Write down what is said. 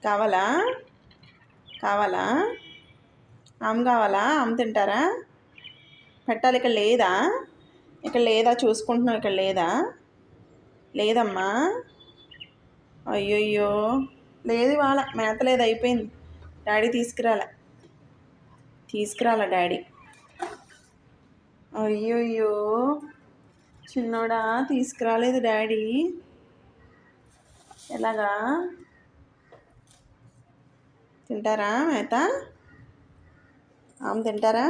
కావాలా? కావాలా? ఆమె కావాలా? ఆమె తింటారా? పెట్టాలి. ఇక్కడ లేదా? ఇక్కడ లేదా? చూసుకుంటున్నాం. ఇక్కడ లేదా? లేదమ్మా. అయ్యయ్యో, లేదు ఇవాళ మేత లేదు, అయిపోయింది. డాడీ తీసుకురాలా డాడీ. అయ్యయ్యో చిన్నోడా, తీసుకురాలేదు డాడీ. ఎలాగా? తింటారా మేత? ఆమె తింటారా?